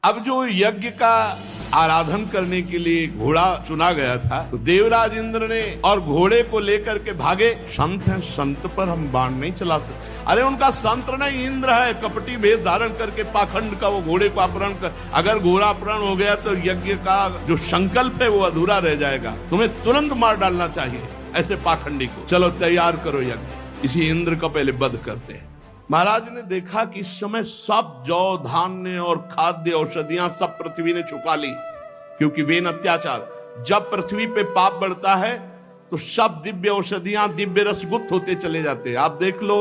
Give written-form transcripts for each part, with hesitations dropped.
अब जो यज्ञ का आराधन करने के लिए घोड़ा चुना गया था, तो देवराज इंद्र ने और घोड़े को लेकर के भागे। संत है, संत पर हम बाण नहीं चला सकते। अरे उनका संत नहीं, इंद्र है, कपटी भेष धारण करके पाखंड का वो घोड़े को अपहरण कर। अगर घोड़ा अपहरण हो गया तो यज्ञ का जो संकल्प है वो अधूरा रह जाएगा। तुम्हें तुरंत मार डालना चाहिए ऐसे पाखंडी को। चलो तैयार करो यज्ञ, इसी इंद्र का पहले वध करते हैं। महाराज ने देखा कि इस समय सब जौ धान्य और खाद्य औषधियां सब पृथ्वी ने छुपा ली, क्योंकि वेन अत्याचार। जब पृथ्वी पे पाप बढ़ता है तो सब दिव्य औषधियां दिव्य रस गुप्त होते चले जाते हैं। आप देख लो,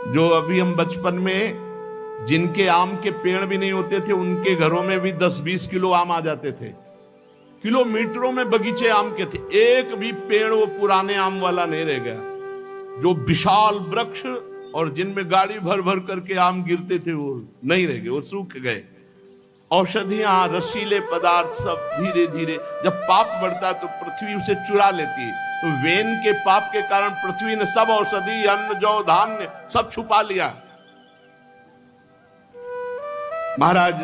जो अभी हम बचपन में जिनके आम के पेड़ भी नहीं होते थे, उनके घरों में भी 10-20 किलो आम आ जाते थे। किलोमीटरों में बगीचे आम के थे, एक भी पेड़ वो पुराने आम वाला नहीं रह गया। जो विशाल वृक्ष और जिनमें गाड़ी भर भर करके आम गिरते थे वो नहीं रह गए, वो सूख गए। औषधियां, रसीले पदार्थ सब धीरे धीरे, जब पाप बढ़ता है तो पृथ्वी उसे चुरा लेती है। तो वेन के पाप के कारण पृथ्वी ने सब औषधि, अन्न, जौ, धान्य सब छुपा लिया। महाराज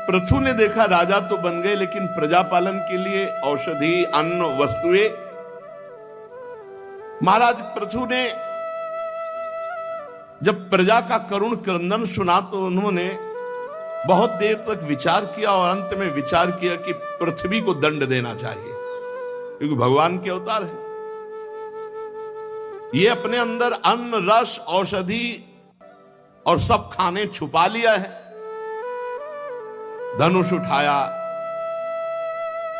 पृथु ने देखा राजा तो बन गए, लेकिन प्रजा पालन के लिए औषधि, अन्न, वस्तुएं। महाराज पृथु ने जब प्रजा का करुण क्रंदन सुना तो उन्होंने बहुत देर तक विचार किया और अंत में विचार किया कि पृथ्वी को दंड देना चाहिए, क्योंकि भगवान के अवतार है। ये अपने अंदर अन्न, रस, औषधि और सब खाने छुपा लिया है। धनुष उठाया,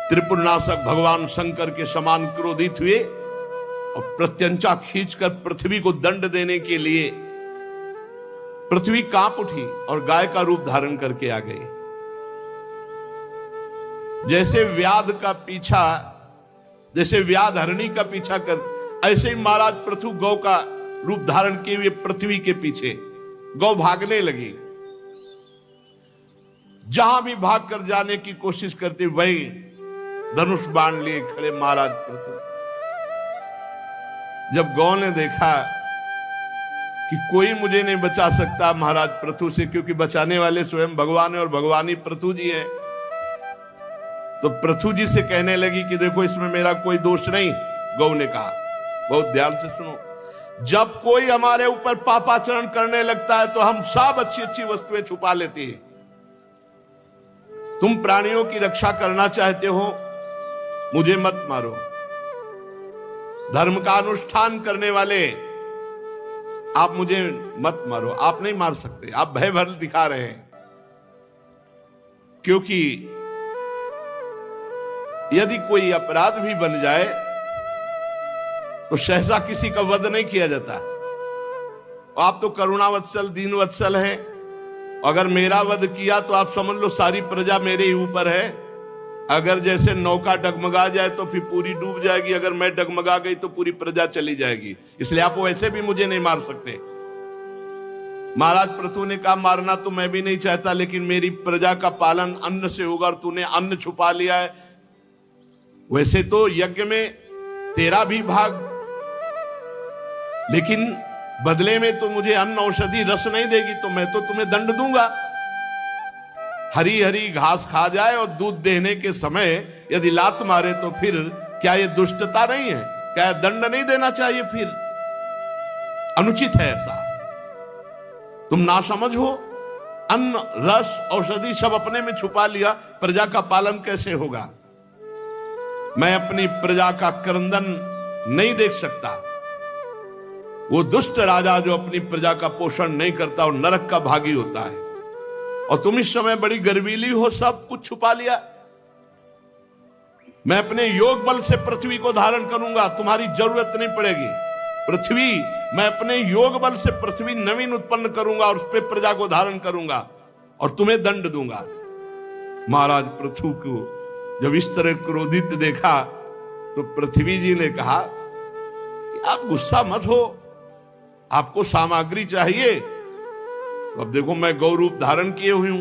त्रिपुरनाशक भगवान शंकर के समान क्रोधित हुए और प्रत्यंचा खींचकर पृथ्वी को दंड देने के लिए पृथ्वी कांप उठी और गाय का रूप धारण करके आ गई। जैसे व्याध का पीछा, जैसे व्याध हरणी का पीछा कर, ऐसे ही महाराज पृथु गौ का रूप धारण किए हुए पृथ्वी के पीछे। गौ भागने लगी, जहां भी भाग कर जाने की कोशिश करती वही धनुष बाण लिए खड़े महाराज पृथु। जब गौ ने देखा कि कोई मुझे नहीं बचा सकता महाराज पृथु से, क्योंकि बचाने वाले स्वयं भगवान है और भगवान ही पृथु जी है, तो पृथु जी से कहने लगी कि देखो इसमें मेरा कोई दोष नहीं। गौ ने कहा, बहुत ध्यान से सुनो, जब कोई हमारे ऊपर पापाचरण करने लगता है तो हम सब अच्छी अच्छी वस्तुएं छुपा लेती हैं। तुम प्राणियों की रक्षा करना चाहते हो, मुझे मत मारो। धर्म का अनुष्ठान करने वाले, आप मुझे मत मारो। आप नहीं मार सकते, आप भय भर दिखा रहे हैं, क्योंकि यदि कोई अपराध भी बन जाए तो सहसा किसी का वध नहीं किया जाता। आप तो करुणावत्सल, दीन वत्सल हैं। अगर मेरा वध किया तो आप समझ लो सारी प्रजा मेरे ही ऊपर है। अगर जैसे नौका डगमगा जाए तो फिर पूरी डूब जाएगी, अगर मैं डगमगा गई तो पूरी प्रजा चली जाएगी, इसलिए आप वैसे भी मुझे नहीं मार सकते। महाराज पृथु ने कहा, मारना तो मैं भी नहीं चाहता, लेकिन मेरी प्रजा का पालन अन्न से होगा और तूने अन्न छुपा लिया है। वैसे तो यज्ञ में तेरा भी भाग, लेकिन बदले में तो मुझे अन्न, औषधि, रस नहीं देगी, तो मैं तो तुम्हें दंड दूंगा। हरी हरी घास खा जाए और दूध देने के समय यदि लात मारे तो फिर क्या ये दुष्टता नहीं है? क्या दंड नहीं देना चाहिए? फिर अनुचित है ऐसा। तुम ना समझ हो, अन्न, रस, औषधि सब अपने में छुपा लिया, प्रजा का पालन कैसे होगा? मैं अपनी प्रजा का क्रंदन नहीं देख सकता। वो दुष्ट राजा जो अपनी प्रजा का पोषण नहीं करता और नरक का भागी होता है। और तुम इस समय बड़ी गर्वीली हो, सब कुछ छुपा लिया। मैं अपने योग बल से पृथ्वी को धारण करूंगा, तुम्हारी जरूरत नहीं पड़ेगी। पृथ्वी, मैं अपने योग बल से पृथ्वी नवीन उत्पन्न करूंगा और उस पर प्रजा को धारण करूंगा और तुम्हें दंड दूंगा। महाराज पृथु को जब इस तरह क्रोधित देखा तो पृथ्वी जी ने कहा कि आप गुस्सा मत हो, आपको सामग्री चाहिए तो अब देखो मैं गौ रूप धारण किए हुई हूं,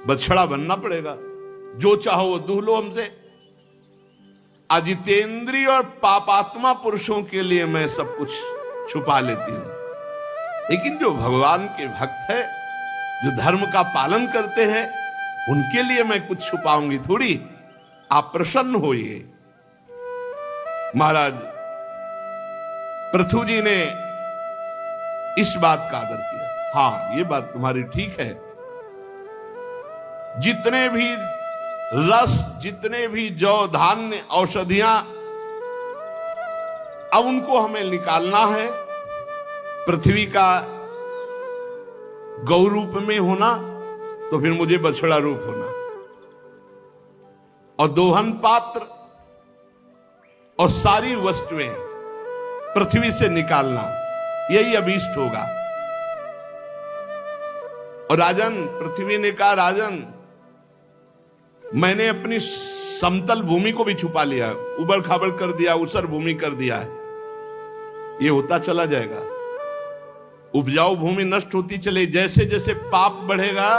बछड़ा बनना पड़ेगा, जो चाहो वो दूह लो हमसे। अजितेंद्रिय और पापात्मा पुरुषों के लिए मैं सब कुछ छुपा लेती हूं, लेकिन जो भगवान के भक्त है, जो धर्म का पालन करते हैं उनके लिए मैं कुछ छुपाऊंगी थोड़ी, आप प्रसन्न होइए। महाराज पृथु जी ने इस बात का आदर किया। हाँ, ये बात तुम्हारी ठीक है, जितने भी रस, जितने भी जौ धान्य औषधियां, अब उनको हमें निकालना है। पृथ्वी का गौ रूप में होना तो फिर मुझे बछड़ा रूप होना, और दोहन पात्र और सारी वस्तुएं पृथ्वी से निकालना, यही अभीष्ट होगा। और राजन, पृथ्वी ने कहा, राजन मैंने अपनी समतल भूमि को भी छुपा लिया, उबड़ खाबड़ कर दिया, ऊसर भूमि कर दिया है, ये होता चला जाएगा। उपजाऊ भूमि नष्ट होती चले, जैसे जैसे पाप बढ़ेगा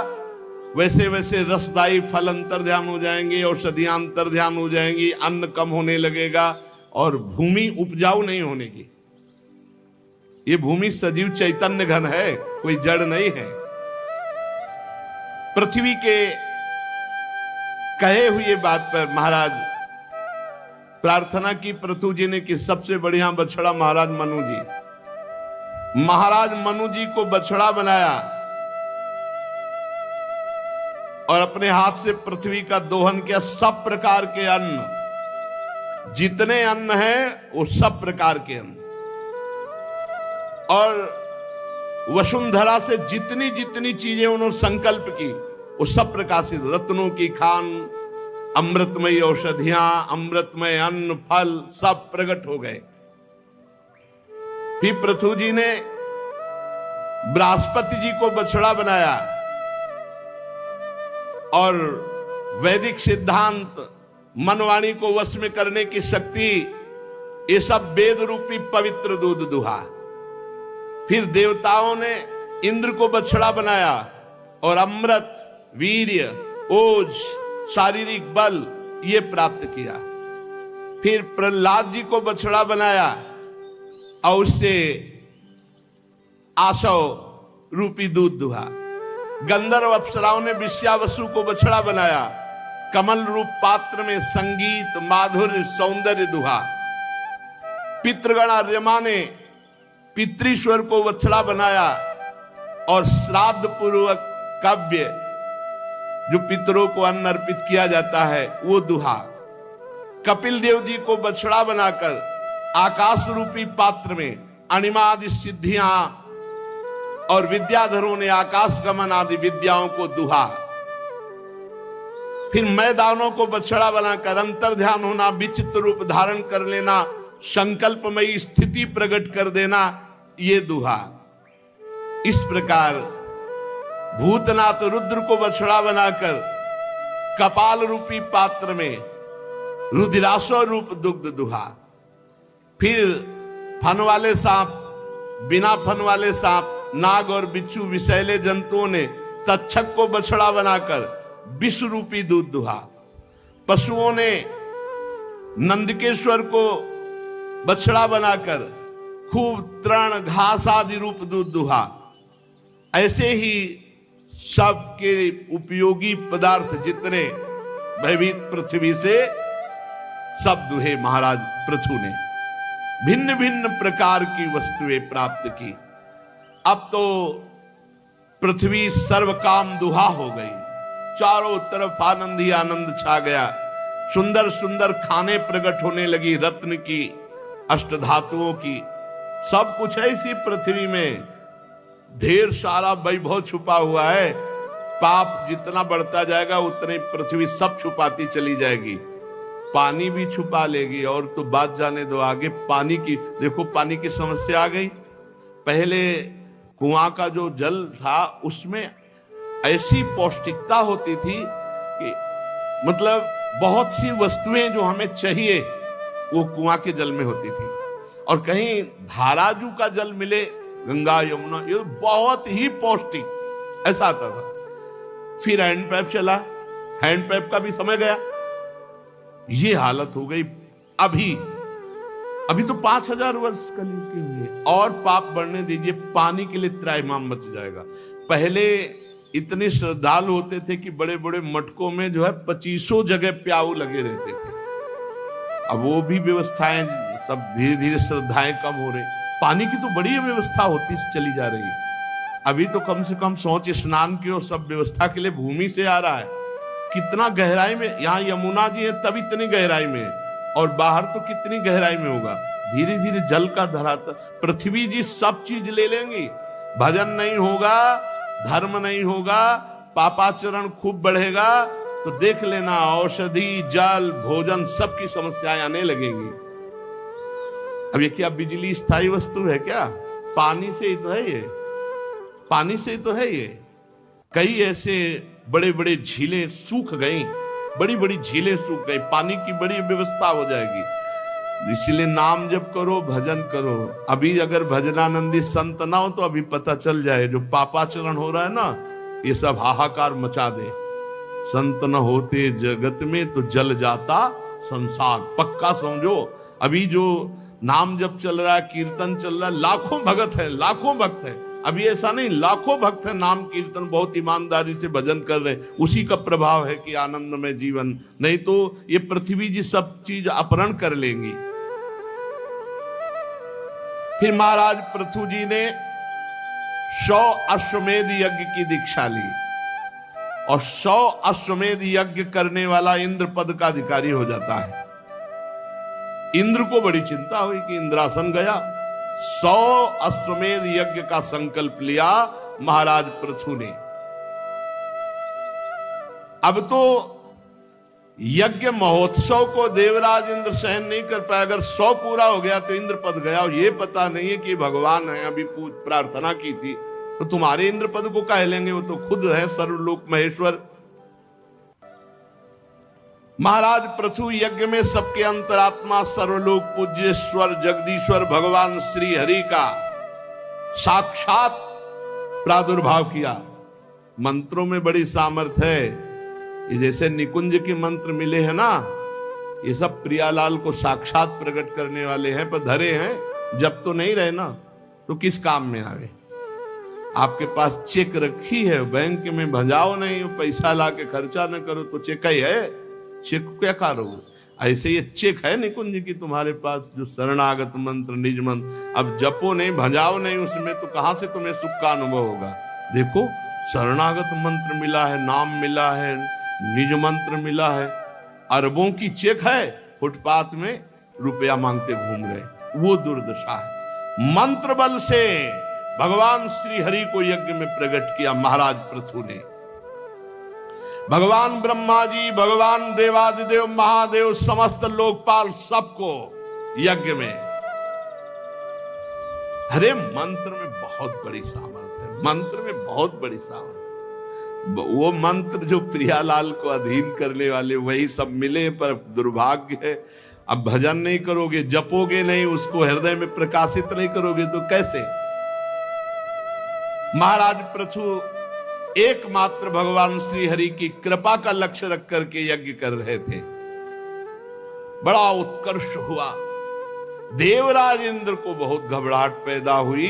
वैसे वैसे रसदायी फल अंतर्ध्यान हो जाएंगे, औषधियां अंतर्ध्यान हो जाएंगी, अन्न कम होने लगेगा और भूमि उपजाऊ नहीं होनेगी। ये भूमि सजीव चैतन्य घन है, कोई जड़ नहीं है। पृथ्वी के कहे हुए बात पर महाराज प्रार्थना की पृथु जी ने कि सबसे बढ़िया बछड़ा महाराज मनु जी। महाराज मनु जी को बछड़ा बनाया और अपने हाथ से पृथ्वी का दोहन किया। सब प्रकार के अन्न, जितने अन्न हैं वो सब प्रकार के अन्न, और वसुंधरा से जितनी जितनी चीजें उन्होंने संकल्प की वो सब प्रकाशित, रत्नों की खान, अमृतमयी औषधियां, अमृतमय अन्न फल सब प्रकट हो गए। फिर पृथु जी ने बृहस्पति जी को बछड़ा बनाया और वैदिक सिद्धांत, मनवाणी को वश में करने की शक्ति, ये सब वेद रूपी पवित्र दूध दुहा। फिर देवताओं ने इंद्र को बछड़ा बनाया और अमृत, वीर्य, ओज, शारीरिक बल ये प्राप्त किया। फिर प्रहलाद जी को बछड़ा बनाया और उससे आशव रूपी दूध दुहा। गंधर्व अप्सराओं ने विश्वावसु को बछड़ा बनाया, कमल रूप पात्र में संगीत, माधुर्य, सौंदर्य दुहा। पितृगण आर्यमा ने पितृश्वर को बछड़ा बनाया और श्राद्ध पूर्वक काव्य, जो पितरों को अन्न अर्पित किया जाता है, वो दुहा। कपिल देव जी को बछड़ा बनाकर आकाश रूपी पात्र में अणिमादि सिद्धियां और विद्याधरों ने आकाश गमन आदि विद्याओं को दुहा। फिर मैदानों को बछड़ा बनाकर अंतर्ध्यान होना, विचित्र रूप धारण कर लेना, संकल्पमयी स्थिति प्रकट कर देना, ये दुहा। इस प्रकार भूतनाथ रुद्र को बछड़ा बनाकर कपाल रूपी पात्र में रुधिरासो रूप दुग्ध दुहा। फिर फन वाले सांप, बिना फन वाले सांप, नाग और बिच्छू विषैले जंतुओं ने तक्षक को बछड़ा बनाकर विष रूपी दूध दुहा। पशुओं ने नंदकेश्वर को बछड़ा बनाकर खूब तृण घास आदि रूप दूध दुहा। ऐसे ही सबके उपयोगी पदार्थ जितने भयभीत पृथ्वी से सब दुहे महाराज पृथु ने। भिन्न भिन्न प्रकार की वस्तुएं प्राप्त की। अब तो पृथ्वी सर्व काम दुहा हो गई, चारों तरफ आनंद ही आनंद छा गया। सुंदर सुंदर खाने प्रकट होने लगी, रत्न की, अष्टधातुओं की, सब कुछ है इसी पृथ्वी में। ढेर सारा वैभव छुपा हुआ है। पाप जितना बढ़ता जाएगा उतनी पृथ्वी सब छुपाती चली जाएगी, पानी भी छुपा लेगी। और तो बात जाने दो आगे, पानी की देखो, पानी की समस्या आ गई। पहले कुआं का जो जल था उसमें ऐसी पौष्टिकता होती थी कि मतलब बहुत सी वस्तुएं जो हमें चाहिए वो कुआं के जल में होती थी। और कहीं धाराजू का जल मिले, गंगा यमुना, ये बहुत ही पौष्टिक ऐसा आता था। फिर हैंडपैप चला, हैंडपैप का भी समय गया, ये हालत हो गई। अभी तो 5000 वर्ष कलयुग के हुए और पाप बढ़ने दीजिए, पानी के लिए त्राहिमाम मच जाएगा। पहले इतने श्रद्धालु होते थे कि बड़े बड़े मटकों में जो है 25 जगह प्याऊ लगे रहते थे। अब वो भी व्यवस्थाएं सब धीरे धीरे श्रद्धाएं कम हो रही, पानी की तो बड़ी व्यवस्था होती चली जा रही। अभी तो कम से कम सोच स्नान की और सब व्यवस्था के लिए भूमि से आ रहा है। कितना गहराई में, यहाँ यमुना जी है तब इतनी गहराई में, और बाहर तो कितनी गहराई में होगा। धीरे धीरे जल का धरातल, पृथ्वी जी सब चीज ले लेंगी। भजन नहीं होगा, धर्म नहीं होगा, पापाचरण खूब बढ़ेगा तो देख लेना औषधि, जल, भोजन सबकी समस्याएं आने लगेंगी। अब ये क्या बिजली स्थायी वस्तु है क्या? पानी से ही तो है ये, पानी से ही तो है ये। कई ऐसे बड़े बड़े झीलें सूख गई, बड़ी बड़ी झीलें सूख गई, पानी की बड़ी व्यवस्था हो जाएगी। इसीलिए नाम जप करो, भजन करो। अभी अगर भजनानंदी संत ना हो तो अभी पता चल जाए जो पापाचरण हो रहा है ना, ये सब हाहाकार मचा दे। संत न होते जगत में तो जल जाता संसार, पक्का समझो। अभी जो नाम जप चल रहा है, कीर्तन चल रहा है, लाखों भगत है, लाखों भक्त है। अभी ऐसा नहीं, लाखों भक्त है, नाम कीर्तन बहुत ईमानदारी से भजन कर रहे हैं। उसी का प्रभाव है कि आनंद में जीवन, नहीं तो ये पृथ्वी जी सब चीज अपहरण कर लेंगी। फिर महाराज पृथु जी ने 100 अश्वमेध यज्ञ की दीक्षा ली, और 100 अश्वमेध यज्ञ करने वाला इंद्र पद का अधिकारी हो जाता है। इंद्र को बड़ी चिंता हुई कि इंद्रासन गया। 100 अश्वमेध यज्ञ का संकल्प लिया महाराज पृथु ने। अब तो यज्ञ महोत्सव को देवराज इंद्र सहन नहीं कर पाया। अगर 100 पूरा हो गया तो इंद्र पद गया, और ये पता नहीं है कि भगवान है। अभी प्रार्थना की थी तो तुम्हारे इंद्र पद को कह लेंगे, वो तो खुद है सर्वलोक महेश्वर। महाराज पृथु यज्ञ में सबके अंतरात्मा सर्वलोक पूज्येश्वर जगदीश्वर भगवान श्री हरि का साक्षात प्रादुर्भाव किया। मंत्रों में बड़ी सामर्थ्य है। ये जैसे निकुंज के मंत्र मिले हैं ना, ये सब प्रियालाल को साक्षात प्रकट करने वाले हैं, पर धरे हैं। जब तो नहीं रहे ना तो किस काम में आवे। आपके पास चेक रखी है, बैंक में भजाओ नहीं, पैसा ला के खर्चा न करो तो चेक ही है, चेक क्या करोगे। ऐसे ये चेक है निकुंज की तुम्हारे पास, जो शरणागत मंत्र निज मंत्र। अब जपो नहीं, भजाओ नहीं उसमें, तो कहां से तुम्हें सुख का अनुभव होगा। देखो शरणागत मंत्र मिला है, नाम मिला है, निज मंत्र मिला है, अरबों की चेक है, फुटपाथ में रुपया मांगते घूम रहे, वो दुर्दशा है। मंत्र बल से भगवान श्री हरि को यज्ञ में प्रकट किया महाराज पृथु ने। भगवान ब्रह्मा जी, भगवान देवादिदेव महादेव, समस्त लोकपाल सबको यज्ञ में। अरे मंत्र में बहुत बड़ी सामर्थ्य है, मंत्र में बहुत बड़ी सामर्थ्य। वो मंत्र जो प्रियालाल को अधीन करने वाले वही सब मिले, पर दुर्भाग्य है अब भजन नहीं करोगे, जपोगे नहीं, उसको हृदय में प्रकाशित नहीं करोगे तो कैसे। महाराज पृथु एकमात्र भगवान श्री हरि की कृपा का लक्ष्य रख करके यज्ञ कर रहे थे। बड़ा उत्कर्ष हुआ। देवराज इंद्र को बहुत घबराहट पैदा हुई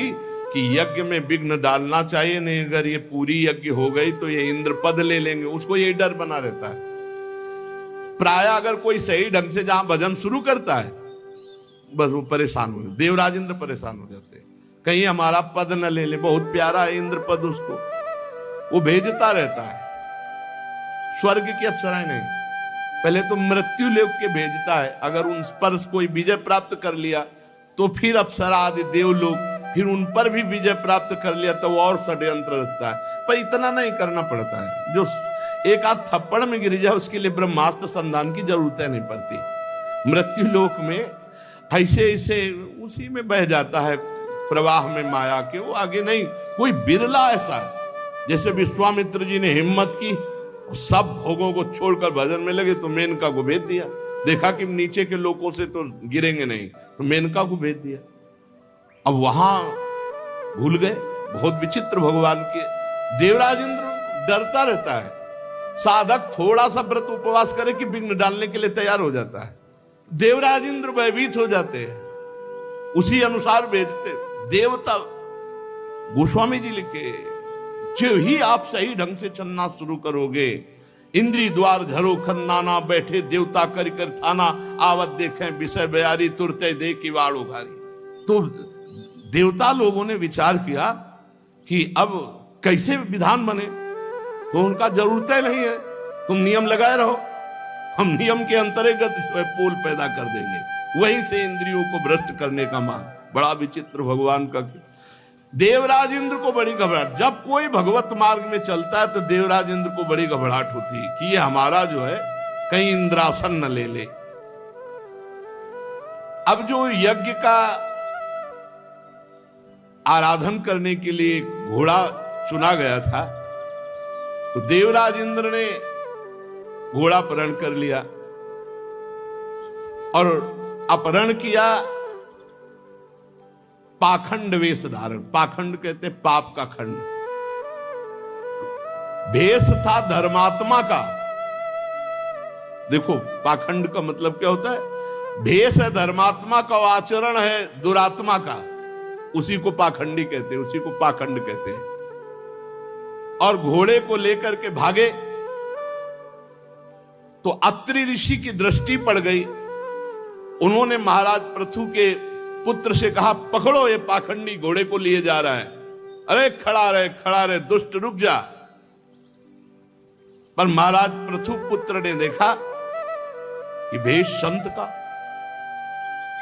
कि यज्ञ में विघ्न डालना चाहिए, नहीं अगर ये पूरी यज्ञ हो गई तो ये इंद्र पद ले लेंगे। उसको यही डर बना रहता है। प्राय अगर कोई सही ढंग से जहां भजन शुरू करता है बस वो परेशान हो, देवराज इंद्र परेशान हो जाते हैं, कहीं हमारा पद न ले ले। बहुत प्यारा है इंद्र पद, उसको वो भेजता रहता है। स्वर्ग की अप्सराएं नहीं, पहले तो मृत्यु लोक के भेजता है। अगर उन पर कोई विजय प्राप्त कर लिया तो फिर अप्सरा आदि देवलोक, फिर उन पर भी विजय प्राप्त कर लिया तो और षड्यंत्र रचता है। पर इतना नहीं करना पड़ता है, जो एक आध थप्पड़ में गिर जाए उसके लिए ब्रह्मास्त्र संधान की जरूरत नहीं पड़ती। मृत्यु लोक में ऐसे ऐसे उसी में बह जाता है प्रवाह में माया के, वो आगे नहीं। कोई बिरला ऐसा है, जैसे विश्वामित्र जी ने हिम्मत की, सब भोगों को छोड़कर भजन में लगे तो मेनका को भेज दिया। देखा कि नीचे के लोगों से तो गिरेंगे नहीं, तो मेनका को भेज दिया। अब वहां भूल गए, बहुत विचित्र भगवान के। देवराज इंद्र डरता रहता है। साधक थोड़ा सा व्रत उपवास करे कि विघ्न डालने के लिए तैयार हो जाता है। देवराज इंद्र भयभीत हो जाते हैं, उसी अनुसार भेजते। देवता गोस्वामी जी लिखे जो ही आप सही ढंग से चलना शुरू करोगे, इंद्री द्वार झरो खन्नाना, बैठे देवता कर कर थाना, आवत देखें विषय बयारी, तुरते दे की वाड़ उघारी। तो देवता लोगों ने विचार किया कि अब कैसे विधान बने, तो उनका जरूरत नहीं है, तुम नियम लगाए रहो, हम नियम के अंतर्गत पोल पैदा कर देंगे। वहीं से इंद्रियों को भ्रष्ट करने का मान। बड़ा विचित्र भगवान का। देवराज इंद्र को बड़ी घबराहट, जब कोई भगवत मार्ग में चलता है तो देवराज इंद्र को बड़ी घबराहट होती है कि ये हमारा जो है कहीं इंद्रासन न ले ले। अब जो यज्ञ का आराधन करने के लिए घोड़ा चुना गया था, तो देवराज इंद्र ने घोड़ा अपहरण कर लिया और अपहरण किया पाखंड वेश धारण। पाखंड कहते पाप का खंड। वेश था धर्मात्मा का। देखो पाखंड का मतलब क्या होता है? भेष है धर्मात्मा का, आचरण है दुरात्मा का, उसी को पाखंडी कहते हैं, उसी को पाखंड कहते हैं। और घोड़े को लेकर के भागे तो अत्रि ऋषि की दृष्टि पड़ गई। उन्होंने महाराज पृथु के पुत्र से कहा, पकड़ो ये पाखंडी घोड़े को लिए जा रहा है। अरे खड़ा रहे दुष्ट रुक जा। पर महाराज पृथु पुत्र ने देखा कि भेष संत का,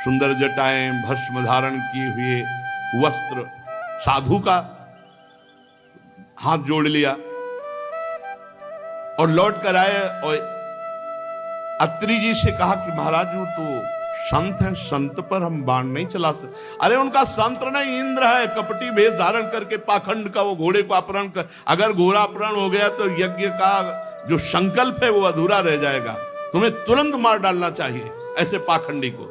सुंदर जटाएं, भस्म धारण किए हुए वस्त्र, साधु का, हाथ जोड़ लिया और लौट कर आए और अत्रि जी से कहा कि महाराज वो तो संत है, संत पर हम बाण नहीं चला सकते। अरे उनका संत नहीं, इंद्र है, कपटी भेष धारण करके पाखंड का वो घोड़े को अपहरण कर। अगर घोड़ा अपहरण हो गया तो यज्ञ का जो संकल्प है वो अधूरा रह जाएगा, तुम्हें तुरंत मार डालना चाहिए ऐसे पाखंडी को।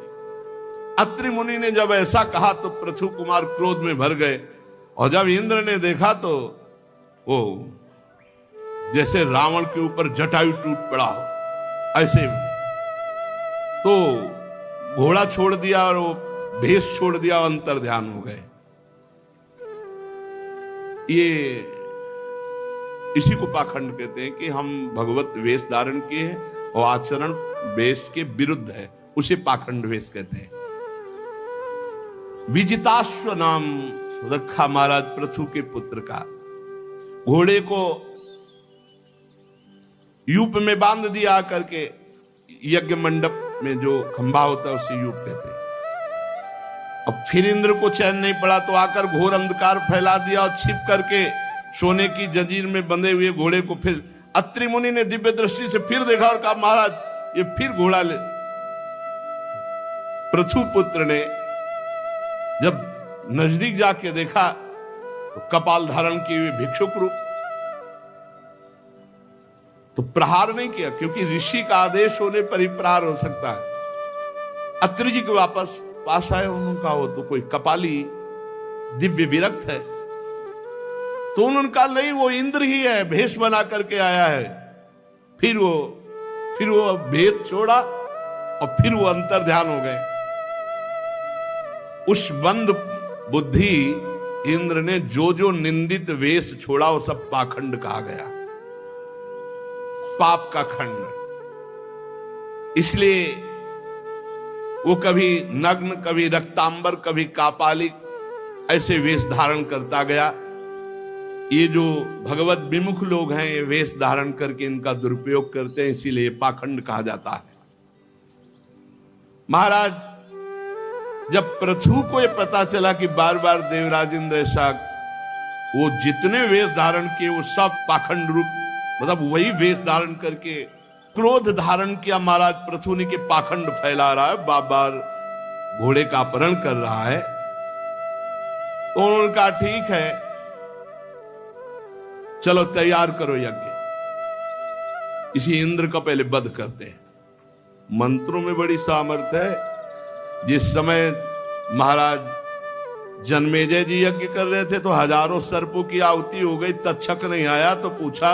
अत्रि मुनि ने जब ऐसा कहा तो पृथु कुमार क्रोध में भर गए और जब इंद्र ने देखा तो वो जैसे रावण के ऊपर जटायु टूट पड़ा हो ऐसे, तो घोड़ा छोड़ दिया और वो भेष छोड़ दिया और अंतर ध्यान हो गए। ये इसी को पाखंड कहते हैं कि हम भगवत वेश धारण किए हैं और आचरण वेश के विरुद्ध है, उसे पाखंड वेश कहते हैं। विजिताश्व नाम रखा महाराज पृथु के पुत्र का। घोड़े को यूप में बांध दिया करके, यज्ञ मंडप में जो खंभा होता है उसे यूप कहते हैं। अब फिर इंद्र को चैन नहीं पड़ा तो आकर घोर अंधकार फैला दिया और छिप करके सोने की जंजीर में बंधे हुए घोड़े को फिर अत्रि मुनि ने दिव्य दृष्टि से फिर देखा और कहा महाराज ये फिर घोड़ा ले। पृथु पुत्र ने जब नजदीक जाके देखा तो कपाल धारण किए हुए भिक्षुक रूप, तो प्रहार नहीं किया क्योंकि ऋषि का आदेश होने पर ही प्रहार हो सकता है। अत्रि जी के वापस पास आए, उन्होंने कहा वो तो कोई कपाली दिव्य विरक्त है, तो उन्होंने कहा नहीं वो इंद्र ही है, भेष बना करके आया है। फिर वो भेष छोड़ा और फिर वो अंतर ध्यान हो गए। उस बंद बुद्धि इंद्र ने जो जो निंदित वेश छोड़ा वो सब पाखंड कहा गया, पाप का खंड। इसलिए वो कभी नग्न, कभी रक्तांबर, कभी कापालिक ऐसे वेश धारण करता गया। ये जो भगवत विमुख लोग हैं ये वेश धारण करके इनका दुरुपयोग करते हैं, इसीलिए पाखंड कहा जाता है। महाराज जब पृथु को ये पता चला कि बार बार देवराज इंद्र ऐसा, वो जितने वेश धारण किए वो सब पाखंड रूप, मतलब वही वेश धारण करके क्रोध धारण किया महाराज पृथु ने के पाखंड फैला रहा है, बार बार घोड़े का अपहरण कर रहा है। तो उन्होंने कहा ठीक है चलो तैयार करो यज्ञ, इसी इंद्र का पहले वध करते हैं। मंत्रों में बड़ी सामर्थ्य है। जिस समय महाराज जन्मेजय जी यज्ञ कर रहे थे तो हजारों सर्पों की आहुति हो गई, तक्षक नहीं आया तो पूछा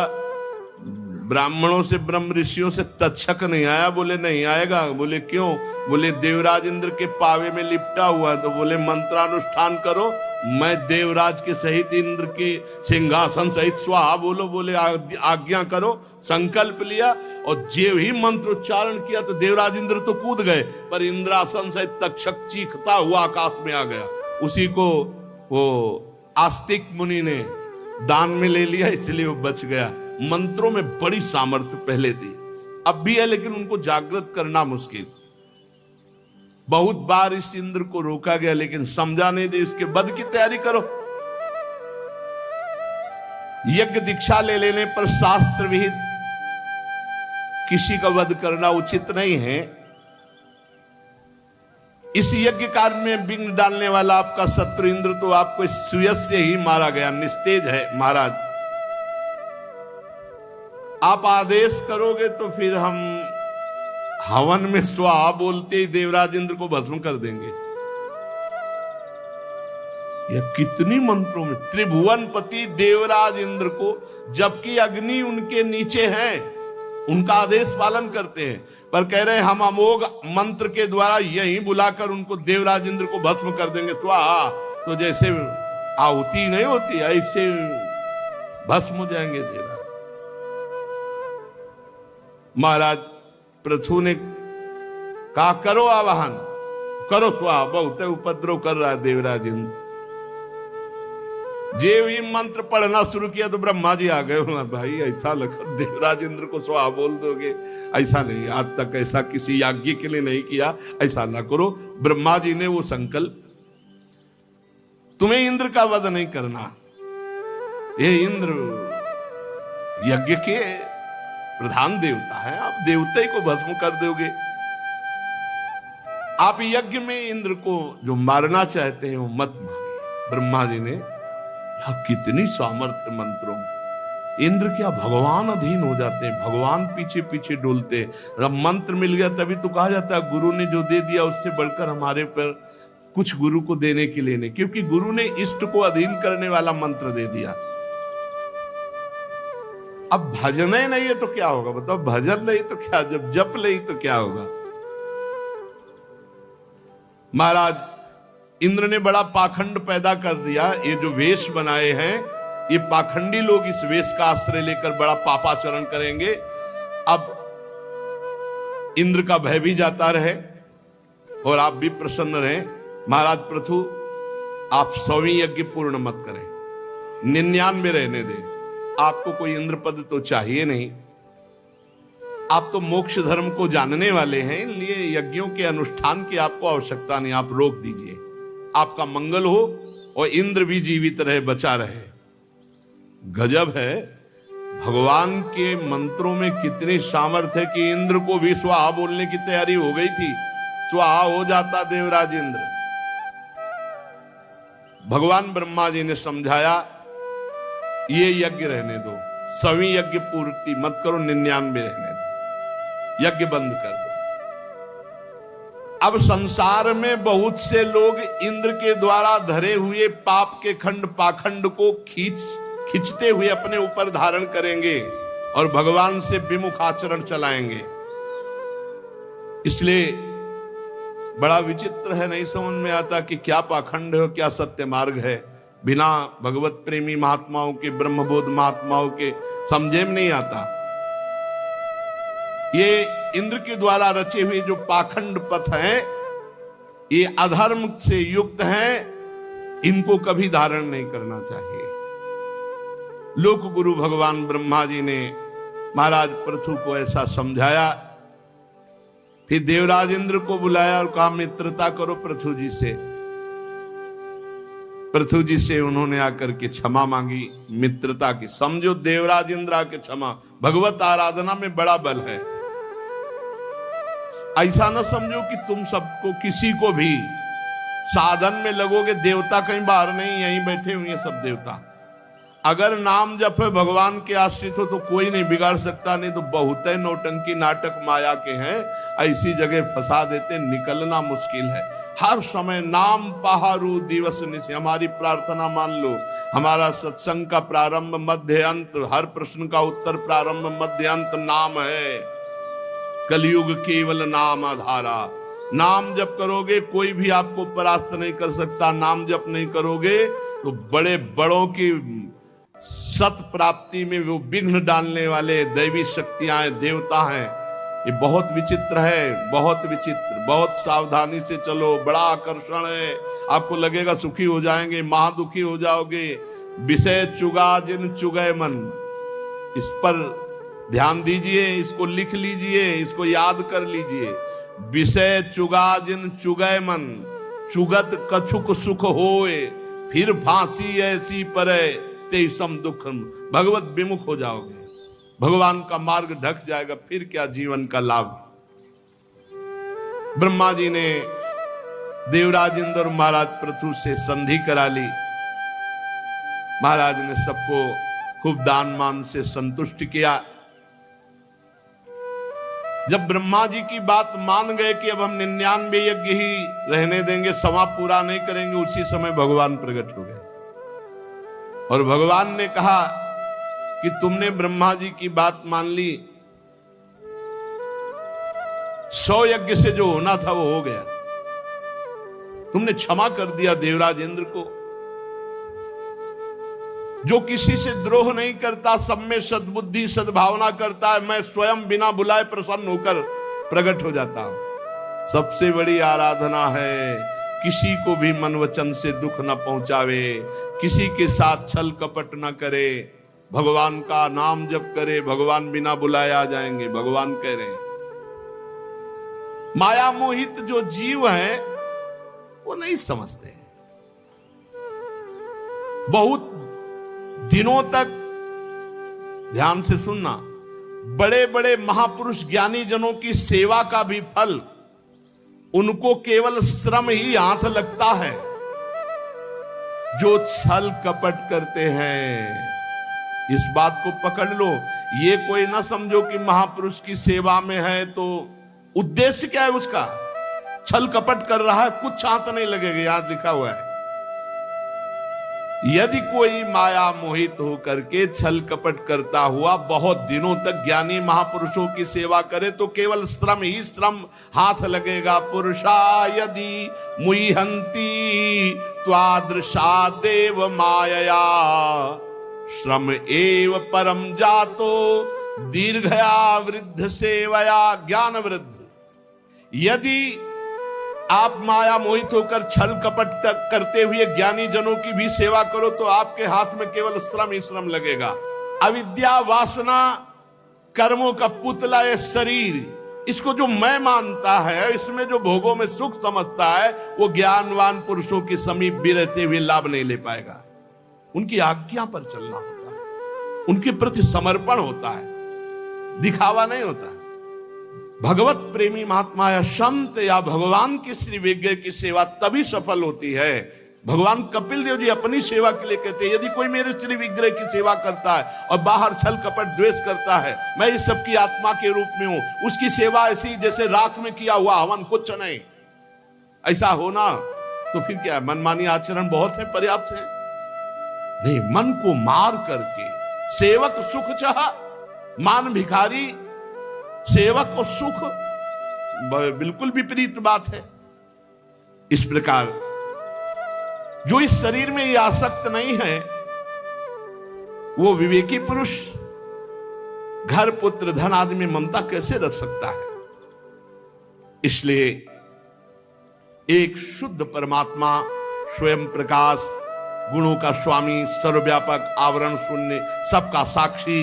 ब्राह्मणों से, ब्रह्म ऋषियों से तक्षक नहीं आया। बोले नहीं आएगा। बोले क्यों? बोले देवराज इंद्र के पावे में लिपटा हुआ। तो बोले मंत्रानुष्ठान करो, मैं देवराज के सहित इंद्र के सिंहासन सहित स्वाहा बोलो। बोले आज्ञा करो। संकल्प लिया और जे ही मंत्र उच्चारण किया तो देवराज इंद्र तो कूद गए, पर इंद्रासन सहित तक्षक चीखता हुआ आकाश में आ गया। उसी को वो आस्तिक मुनि ने दान में ले लिया, इसलिए वो बच गया। मंत्रों में बड़ी सामर्थ्य पहले थी, अब भी है, लेकिन उनको जागृत करना मुश्किल। बहुत बार इस इंद्र को रोका गया, लेकिन समझा नहीं दे। इसके वध की तैयारी करो। यज्ञ दीक्षा ले लेने पर शास्त्र विहित किसी का वध करना उचित नहीं है। इस यज्ञ कार्य में विघ्न डालने वाला आपका शत्रु इंद्र तो आपको सुयश से ही मारा गया, निस्तेज है। महाराज आप आदेश करोगे तो फिर हम हवन में स्वाहा बोलते ही देवराज इंद्र को भस्म कर देंगे। यह कितनी मंत्रों में त्रिभुवनपति देवराज इंद्र को, जबकि अग्नि उनके नीचे है, उनका आदेश पालन करते हैं, पर कह रहे हैं हम अमोघ मंत्र के द्वारा यही बुलाकर उनको देवराज इंद्र को भस्म कर देंगे स्वाहा। तो जैसे आहुति नहीं होती ऐसे भस्म हो जाएंगे देवराज। महाराज पृथु ने कहा करो आवाहन, करो स्वाहा। बहुत उपद्रव कर रहा है देवराज इंद्र। जे भी मंत्र पढ़ना शुरू किया तो ब्रह्मा जी आ गए। भाई ऐसा लगा देवराज इंद्र को स्वाहा बोल दोगे? ऐसा नहीं, आज तक ऐसा किसी याज्ञ के लिए नहीं किया, ऐसा ना करो। ब्रह्मा जी ने वो संकल्प, तुम्हें इंद्र का वध नहीं करना। ये इंद्र यज्ञ के प्रधान देवता है, आप देवता ही को भस्म कर दोगे। आप यज्ञ में इंद्र को जो मारना चाहते हैं वो मत मारे। ब्रह्मा जी ने, कितनी सामर्थ्य मंत्रों में। इंद्र क्या भगवान अधीन हो जाते हैं, भगवान पीछे पीछे डोलते हैं। अब मंत्र मिल गया तभी तो कहा जाता है गुरु ने जो दे दिया उससे बढ़कर हमारे पर कुछ गुरु को देने के लिए नहीं, क्योंकि गुरु ने इष्ट को अधीन करने वाला मंत्र दे दिया। अब भजन ही नहीं है तो क्या होगा बताओ? भजन नहीं तो क्या, जब जप नहीं तो क्या होगा? महाराज इंद्र ने बड़ा पाखंड पैदा कर दिया। ये जो वेश बनाए हैं, ये पाखंडी लोग इस वेश का आश्रय लेकर बड़ा पापाचरण करेंगे। अब इंद्र का भय भी जाता रहे और आप भी प्रसन्न रहें। महाराज पृथु आप 100वीं यज्ञ पूर्ण मत करें, 99 रहने दें। आपको कोई इंद्र पद तो चाहिए नहीं, आप तो मोक्ष धर्म को जानने वाले हैं, इसलिए यज्ञों के अनुष्ठान की आपको आवश्यकता नहीं। आप रोक दीजिए, आपका मंगल हो और इंद्र भी जीवित रहे, बचा रहे। गजब है, भगवान के मंत्रों में कितनी सामर्थ्य है कि इंद्र को भी स्वाहा बोलने की तैयारी हो गई थी। स्वाहा हो जाता देवराज इंद्र। भगवान ब्रह्मा जी ने समझाया ये यज्ञ रहने दो, 100वीं यज्ञ पूर्ति मत करो, 99 रहने दो, यज्ञ बंद कर दो। अब संसार में बहुत से लोग इंद्र के द्वारा धरे हुए पाप के खंड पाखंड को खींचते हुए अपने ऊपर धारण करेंगे और भगवान से विमुख आचरण चलाएंगे। इसलिए बड़ा विचित्र है, नहीं समझ में आता कि क्या पाखंड है, क्या सत्य मार्ग है। बिना भगवत प्रेमी महात्माओं के, ब्रह्मबोध महात्माओं के समझे में नहीं आता। ये इंद्र के द्वारा रचे हुए जो पाखंड पथ हैं, ये अधर्म से युक्त हैं, इनको कभी धारण नहीं करना चाहिए। लोक गुरु भगवान ब्रह्मा जी ने महाराज पृथु को ऐसा समझाया। फिर देवराज इंद्र को बुलाया और कहा मित्रता करो पृथु जी से। पृथु जी से उन्होंने आकर के क्षमा मांगी, मित्रता की। समझो देवराज इंद्र आके क्षमा, भगवत आराधना में बड़ा बल है। ऐसा ना समझो कि तुम सबको, किसी को भी साधन में लगोगे, देवता कहीं बाहर नहीं, यहीं बैठे हुए सब देवता। अगर नाम जप है, भगवान के आश्रित हो तो कोई नहीं बिगाड़ सकता। नहीं तो बहुत है नौटंकी नाटक माया के हैं, ऐसी जगह फंसा देते, निकलना मुश्किल है। हर समय नाम पहारू दिवस निशि। हमारी प्रार्थना मान लो, हमारा सत्संग का प्रारंभ मध्य अंत, हर प्रश्न का उत्तर प्रारंभ मध्य अंत नाम है। कलयुग केवल नाम आधारा। नाम जप करोगे कोई भी आपको परास्त नहीं कर सकता। नाम जप नहीं करोगे तो बड़े बड़ों की सत प्राप्ति में वो विघ्न डालने वाले दैवी शक्तियां, देवता हैं। ये बहुत विचित्र है, बहुत विचित्र। बहुत सावधानी से चलो, बड़ा आकर्षण है। आपको लगेगा सुखी हो जाएंगे, महादुखी हो जाओगे। विषय चुगा जिन चुगय मन, इस पर ध्यान दीजिए, इसको लिख लीजिए, इसको याद कर लीजिए। विषय चुगा जिन चुगय मन, चुगत कछुक सुख होए, फिर फांसी ऐसी परे ते सम दुखम। भगवत विमुख हो जाओगे, भगवान का मार्ग ढक जाएगा, फिर क्या जीवन का लाभ। ब्रह्मा जी ने देवराज इंद्र और महाराज पृथु से संधि करा ली। महाराज ने सबको खूब दान मान से संतुष्ट किया। जब ब्रह्मा जी की बात मान गए कि अब हम 99 यज्ञ ही रहने देंगे, सवा पूरा नहीं करेंगे, उसी समय भगवान प्रकट हो गए और भगवान ने कहा कि तुमने ब्रह्मा जी की बात मान ली, 100 यज्ञ से जो होना था वो हो गया। तुमने क्षमा कर दिया देवराज इंद्र को। जो किसी से द्रोह नहीं करता, सब में सद्बुद्धि सद्भावना करता है, मैं स्वयं बिना बुलाए प्रसन्न होकर प्रकट हो जाता हूं। सबसे बड़ी आराधना है किसी को भी मन वचन से दुख न पहुंचावे, किसी के साथ छल कपट न करे, भगवान का नाम जप करे, भगवान बिना बुलाए आ जाएंगे। भगवान कह रहे हैं माया मोहित जो जीव हैं वो नहीं समझते। बहुत दिनों तक ध्यान से सुनना, बड़े बड़े महापुरुष ज्ञानी जनों की सेवा का भी फल उनको केवल श्रम ही हाथ लगता है। जो छल कपट करते हैं, इस बात को पकड़ लो। ये कोई ना समझो कि महापुरुष की सेवा में है तो उद्देश्य क्या है उसका, छल कपट कर रहा है, कुछ हाथ नहीं लगेगा। याद लिखा हुआ है, यदि कोई माया मोहित होकर के छल कपट करता हुआ बहुत दिनों तक ज्ञानी महापुरुषों की सेवा करे तो केवल श्रम ही श्रम हाथ लगेगा। पुरुषा यदि मुह्यंती त्वादृशा देव मायया, श्रम एव परम जातो दीर्घया वृद्ध सेवया ज्ञान वृद्ध। यदि आप माया मोहित होकर छल कपट करते हुए ज्ञानी जनों की भी सेवा करो तो आपके हाथ में केवल श्रम ही श्रम लगेगा। अविद्या वासना कर्मों का पुतला है शरीर, इसको जो मैं मानता है, इसमें जो भोगों में सुख समझता है, वो ज्ञानवान पुरुषों के समीप भी रहते हुए लाभ नहीं ले पाएगा। उनकी आज्ञा पर चलना होता है, उनके प्रति समर्पण होता है, दिखावा नहीं होता है। भगवत प्रेमी महात्मा या संत या भगवान की श्री विग्रह की सेवा तभी सफल होती है। भगवान कपिल देव जी अपनी सेवा के लिए कहते हैं, यदि कोई मेरे श्री विग्रह की सेवा करता है और बाहर छल कपट द्वेष करता है, मैं इस सबकी आत्मा के रूप में हूं, उसकी सेवा ऐसी जैसे राख में किया हुआ हवन, कुछ नहीं। ऐसा होना तो फिर क्या, मनमानी आचरण बहुत है, पर्याप्त है। नहीं, मन को मार करके सेवक सुख चाह, मान भिखारी सेवक को सुख, बिल्कुल विपरीत बात है। इस प्रकार जो इस शरीर में ये आसक्त नहीं है वो विवेकी पुरुष घर पुत्र धन आदि में ममता कैसे रख सकता है। इसलिए एक शुद्ध परमात्मा स्वयं प्रकाश, गुणों का स्वामी, सर्वव्यापक, आवरण शून्य, सबका साक्षी,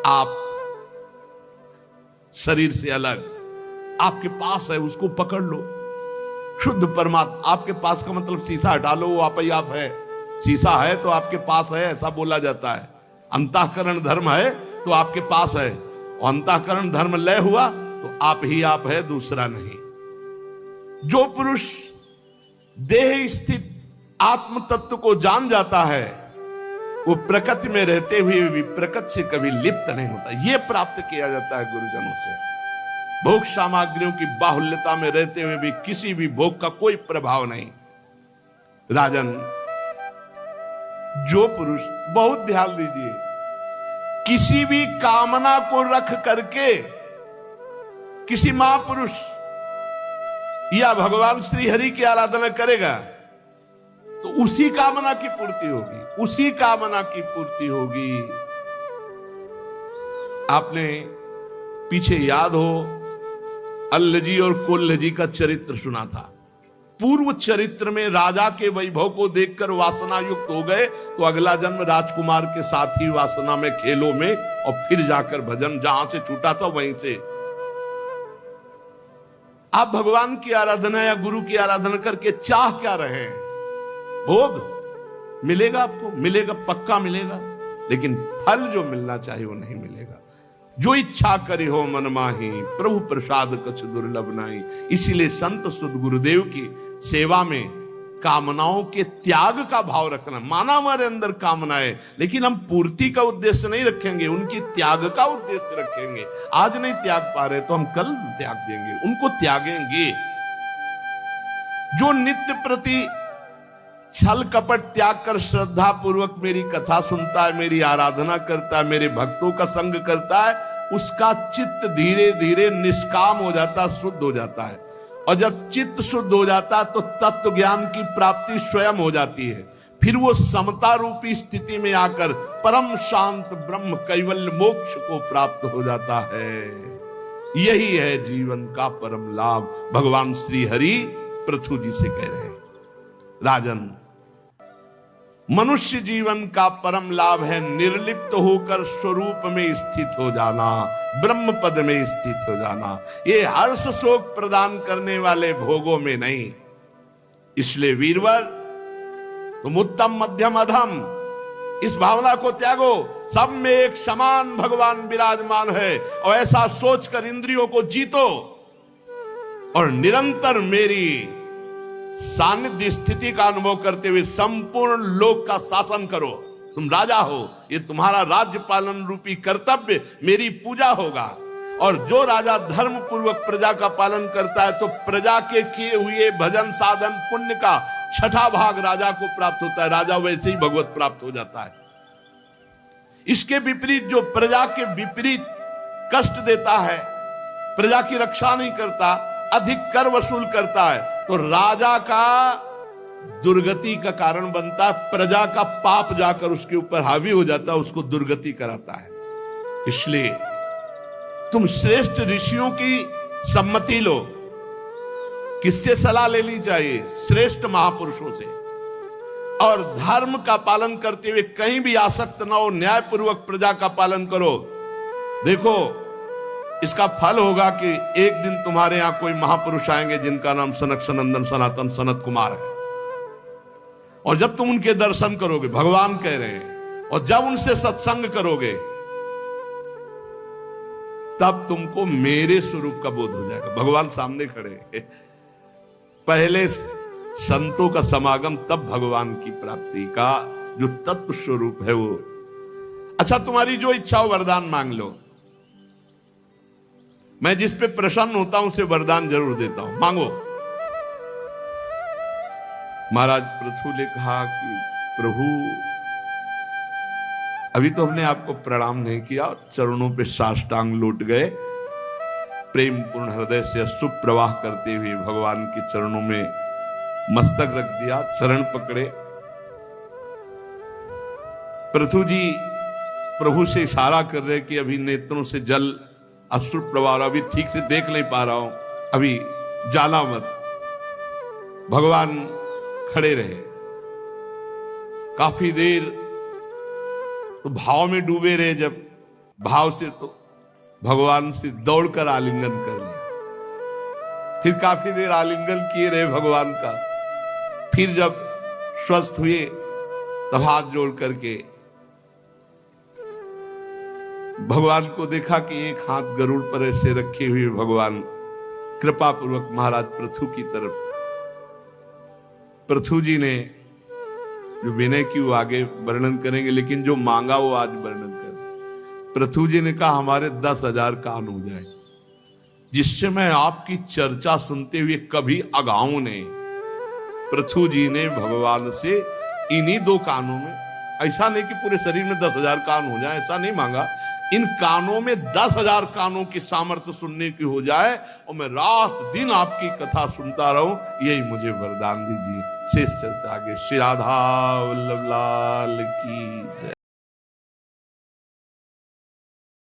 आप शरीर से अलग आपके पास है, उसको पकड़ लो। शुद्ध परमात्मा आपके पास का मतलब शीशा हटा लो, वो आप ही आप है। शीशा है तो आपके पास है, ऐसा बोला जाता है। अंतःकरण धर्म है तो आपके पास है, और अंतःकरण धर्म लय हुआ तो आप ही आप है, दूसरा नहीं। जो पुरुष देह स्थित आत्म तत्व को जान जाता है वो प्रकृति में रहते हुए भी प्रकृति से कभी लिप्त नहीं होता। यह प्राप्त किया जाता है गुरुजनों से। भोग सामग्रियों की बाहुल्यता में रहते हुए भी किसी भी भोग का कोई प्रभाव नहीं। राजन, जो पुरुष, बहुत ध्यान दीजिए, किसी भी कामना को रख करके किसी महापुरुष या भगवान श्री हरि की आराधना करेगा तो उसी कामना की पूर्ति होगी, उसी कामना की पूर्ति होगी। आपने पीछे याद हो अल्लजी और कोल्लजी का चरित्र सुना था। पूर्व चरित्र में राजा के वैभव को देखकर वासना युक्त हो गए तो अगला जन्म राजकुमार के साथ ही वासना में, खेलों में, और फिर जाकर भजन जहां से छूटा था वहीं से। आप भगवान की आराधना या गुरु की आराधना करके चाह क्या रहे हैं? भोग मिलेगा, आपको मिलेगा, पक्का मिलेगा, लेकिन फल जो मिलना चाहिए वो नहीं मिलेगा। जो इच्छा करे हो मन माही, प्रभु प्रसाद कछ दुर्लभ नाही। इसीलिए संत सुध गुरुदेव की सेवा में कामनाओं के त्याग का भाव रखना। माना हमारे अंदर कामनाएं, लेकिन हम पूर्ति का उद्देश्य नहीं रखेंगे, उनकी त्याग का उद्देश्य रखेंगे। आज नहीं त्याग पा रहे तो हम कल त्याग देंगे, उनको त्यागेंगे। जो नित्य प्रति छल कपट त्याग कर श्रद्धा पूर्वक मेरी कथा सुनता है, मेरी आराधना करता है, मेरे भक्तों का संग करता है, उसका चित्त धीरे धीरे निष्काम हो जाता, शुद्ध हो जाता है। और जब चित्त शुद्ध हो जाता है तो तत्व ज्ञान की प्राप्ति स्वयं हो जाती है। फिर वो समता रूपी स्थिति में आकर परम शांत ब्रह्म कैवल्य मोक्ष को प्राप्त हो जाता है। यही है जीवन का परम लाभ। भगवान श्री हरि पृथु जी से कह रहे हैं, राजन, मनुष्य जीवन का परम लाभ है निर्लिप्त होकर स्वरूप में स्थित हो जाना, ब्रह्म पद में स्थित हो जाना। ये हर्ष शोक प्रदान करने वाले भोगों में नहीं। इसलिए वीरवर, तुम उत्तम मध्यम अधम इस भावना को त्यागो। सब में एक समान भगवान विराजमान है, और ऐसा सोचकर इंद्रियों को जीतो और निरंतर मेरी सानिध्य स्थिति का अनुभव करते हुए संपूर्ण लोक का शासन करो। तुम राजा हो, ये तुम्हारा राज्य पालन रूपी कर्तव्य मेरी पूजा होगा। और जो राजा धर्म पूर्वक प्रजा का पालन करता है तो प्रजा के किए हुए भजन साधन पुण्य का 6ठा भाग राजा को प्राप्त होता है। राजा वैसे ही भगवत प्राप्त हो जाता है। इसके विपरीत जो प्रजा के विपरीत कष्ट देता है, प्रजा की रक्षा नहीं करता, अधिक कर वसूल करता है, तो राजा का दुर्गति का कारण बनता है। प्रजा का पाप जाकर उसके ऊपर हावी हो जाता है, उसको दुर्गति कराता है। इसलिए तुम श्रेष्ठ ऋषियों की सम्मति लो। किससे सलाह लेनी चाहिए? श्रेष्ठ महापुरुषों से। और धर्म का पालन करते हुए कहीं भी आसक्त ना हो, न्यायपूर्वक प्रजा का पालन करो। देखो, इसका फल होगा कि एक दिन तुम्हारे यहां कोई महापुरुष आएंगे जिनका नाम सनक सनंदन सनातन सनत कुमार है। और जब तुम उनके दर्शन करोगे, भगवान कह रहे हैं, और जब उनसे सत्संग करोगे तब तुमको मेरे स्वरूप का बोध हो जाएगा। भगवान सामने खड़े। पहले संतों का समागम, तब भगवान की प्राप्ति का जो तत्व स्वरूप है वो। अच्छा, तुम्हारी जो इच्छा हो वरदान मांग लो। मैं जिस पे प्रसन्न होता हूं उसे वरदान जरूर देता हूं, मांगो। महाराज पृथु ने कहा कि प्रभु, अभी तो हमने आपको प्रणाम नहीं किया, चरणों पे साष्टांग लौट गए, प्रेम पूर्ण हृदय से अश्रु प्रवाह करते हुए भगवान के चरणों में मस्तक रख दिया, चरण पकड़े। पृथु जी प्रभु से इशारा कर रहे कि अभी नेत्रों से जल अश्रु प्रवाह, अभी ठीक से देख नहीं पा रहा हूं, अभी जाना मत। भगवान खड़े रहे काफी देर, तो भाव में डूबे रहे। जब भाव से तो भगवान से दौड़कर आलिंगन कर लिया। फिर काफी देर आलिंगन किए रहे भगवान का। फिर जब स्वस्थ हुए तब हाथ जोड़ करके भगवान को देखा कि एक हाथ गरुड़ पर ऐसे रखे हुए भगवान कृपा पूर्वक महाराज पृथु की तरफ। पृथु जी ने जो विनय की वो आगे वर्णन करेंगे, लेकिन जो मांगा वो आज वर्णन कर। पृथु जी ने कहा हमारे 10,000 कान हो जाए। जिससे मैं आपकी चर्चा सुनते हुए कभी अगाऊ ने पृथु जी ने भगवान से इन्हीं 2 कानों में, ऐसा नहीं कि पूरे शरीर में 10,000 कान हो जाए, ऐसा नहीं मांगा, इन कानों में 10,000 कानों की सामर्थ्य सुनने की हो जाए और मैं रात दिन आपकी कथा सुनता रहूं, यही मुझे वरदान दीजिए। शेष चर्चा आगे। श्री राधा वल्लभ लाल की जय।